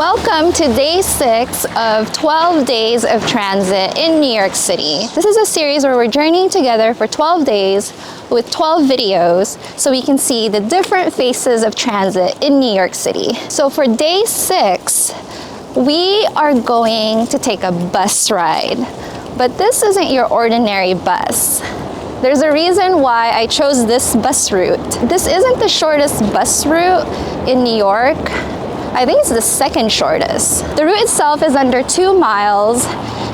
Welcome to day 6 of 12 days of transit in New York City. This is a series where we're journeying together for 12 days with 12 videos so we can see the different faces of transit in New York City. So for day 6, we are going to take a bus ride. But this isn't your ordinary bus. There's a reason why I chose this bus route. This isn't the shortest bus route in New York. I think it's the second shortest. The route itself is under 2 miles.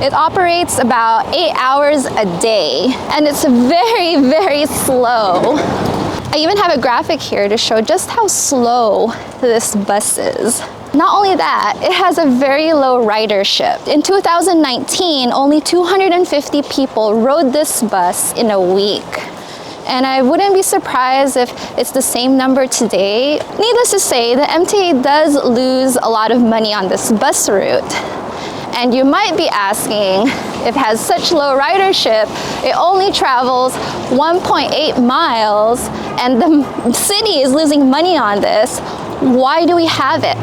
It operates about 8 hours a day, and it's very, very slow. I even have a graphic here to show just how slow this bus is. Not only that, it has a very low ridership. In 2019, only 250 people rode this bus in a week. And I wouldn't be surprised if it's the same number today. Needless to say, the MTA does lose a lot of money on this bus route. And you might be asking, if it has such low ridership, it only travels 1.8 miles, and the city is losing money on this. Why do we have it?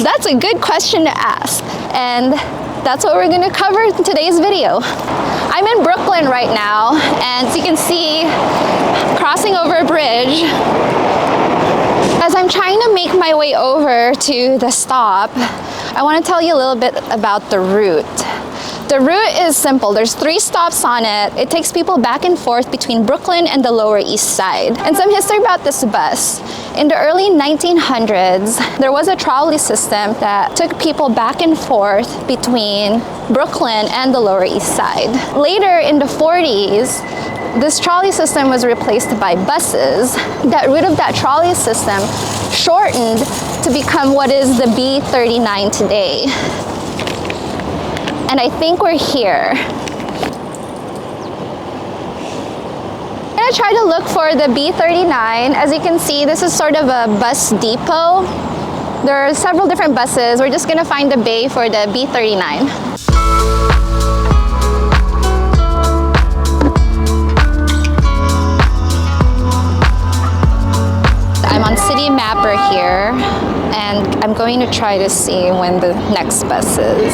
That's a good question to ask. And that's what we're going to cover in today's video. I'm in Brooklyn right now, and as you can see, crossing over a bridge. As I'm trying to make my way over to the stop, I want to tell you a little bit about the route. The route is simple. There's 3 stops on it. It takes people back and forth between Brooklyn and the Lower East Side. And some history about this bus. In the early 1900s, there was a trolley system that took people back and forth between Brooklyn and the Lower East Side. Later in the 40s, this trolley system was replaced by buses. That route of that trolley system shortened to become what is the B39 today. And I think we're here. I'm gonna try to look for the B39. As you can see, this is sort of a bus depot. There are several different buses. We're just gonna find the bay for the B39. I'm on City Mapper here, and I'm going to try to see when the next bus is.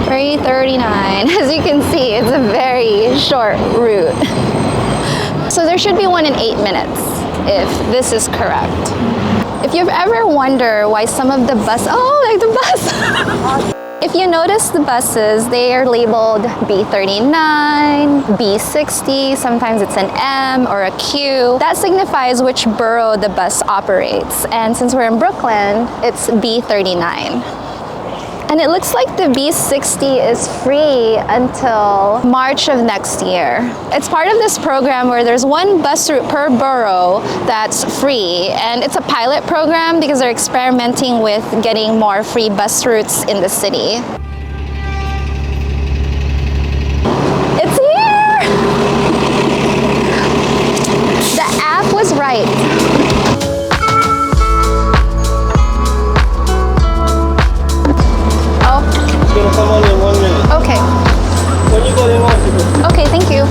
3:39. As you can see, it's a very short route. So there should be one in 8 minutes, if this is correct. If you've ever wondered why some of the like the bus! If you notice the buses, they are labeled B39, B60, sometimes it's an M or a Q. That signifies which borough the bus operates. And since we're in Brooklyn, it's B39. And it looks like the B60 is free until March of next year. It's part of this program where there's one bus route per borough that's free, and it's a pilot program because they're experimenting with getting more free bus routes in the city. It's here! The app was right. Come on in 1 minute. Okay. When you go in, okay, thank you.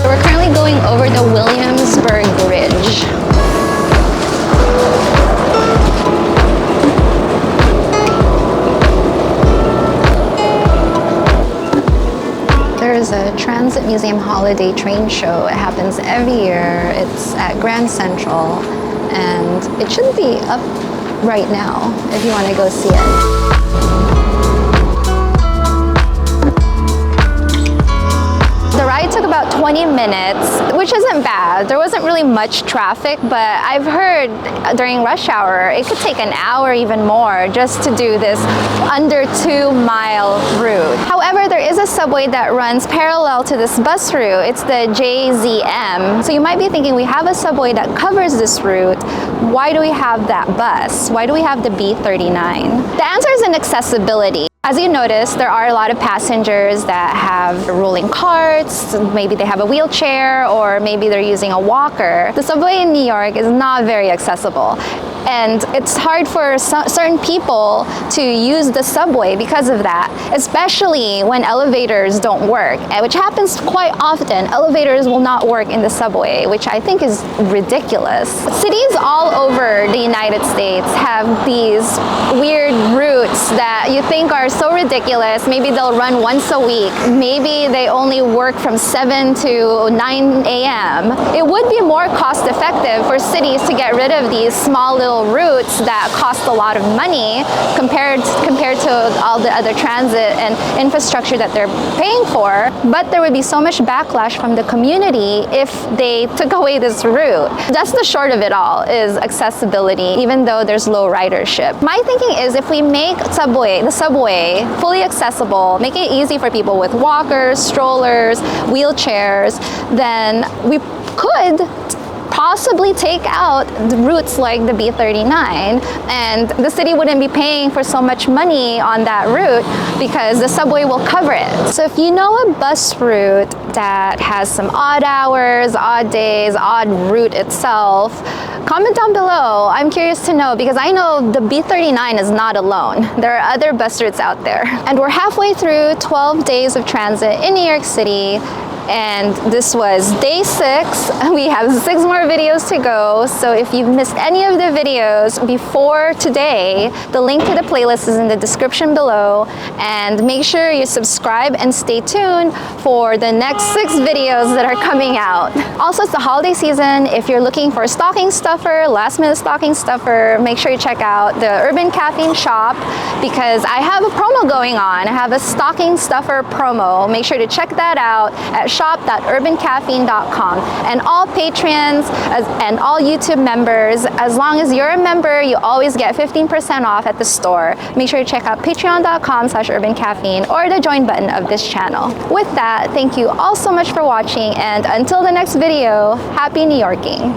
We're currently going over the Williamsburg Bridge. There's a Transit Museum holiday train show. It happens every year. It's at Grand Central, and it should be up right now if you want to go see it. The ride took about 20 minutes, which isn't bad. There wasn't really much traffic, but I've heard during rush hour, it could take an hour, even more, just to do this under 2-mile route. However, there is a subway that runs parallel to this bus route. It's the JZM. So you might be thinking, we have a subway that covers this route. Why do we have that bus? Why do we have the B39? The answer is in accessibility. As you notice, there are a lot of passengers that have rolling carts, maybe they have a wheelchair, or maybe they're using a walker. The subway in New York is not very accessible. And it's hard for certain people to use the subway because of that, especially when elevators don't work, which happens quite often. Elevators will not work in the subway, which I think is ridiculous. Cities all over the United States have these weird routes that you think are so ridiculous. Maybe they'll run once a week. Maybe they only work from 7 to 9 a.m. It would be more cost effective for cities to get rid of these small little routes that cost a lot of money compared to all the other transit and infrastructure that they're paying for. But there would be so much backlash from the community if they took away this route. That's the short of it all, is accessibility, even though there's low ridership. My thinking is if we make the subway fully accessible, make it easy for people with walkers, strollers, wheelchairs, then we could possibly take out the routes like the B39, and the city wouldn't be paying for so much money on that route because the subway will cover it. So if you know a bus route that has some odd hours, odd days, odd route itself, comment down below. I'm curious to know, because I know the B39 is not alone. There are other bus routes out there. And we're halfway through 12 days of transit in New York City. And this was day 6. We have 6 more videos to go. So if you've missed any of the videos before today, the link to the playlist is in the description below. And make sure you subscribe and stay tuned for the next 6 videos that are coming out. Also, it's the holiday season. If you're looking for a stocking stuffer, last minute stocking stuffer, make sure you check out the Urban Caffeine shop, because I have a promo going on. I have a stocking stuffer promo. Make sure to check that out at shop.urbancaffeine.com. And all patrons and all YouTube members, as long as you're a member, you always get 15% off at the store. Make sure to check out patreon.com/urbancaffeine or the join button of this channel. With that, thank you all so much for watching, and until the next video, happy New Yorking.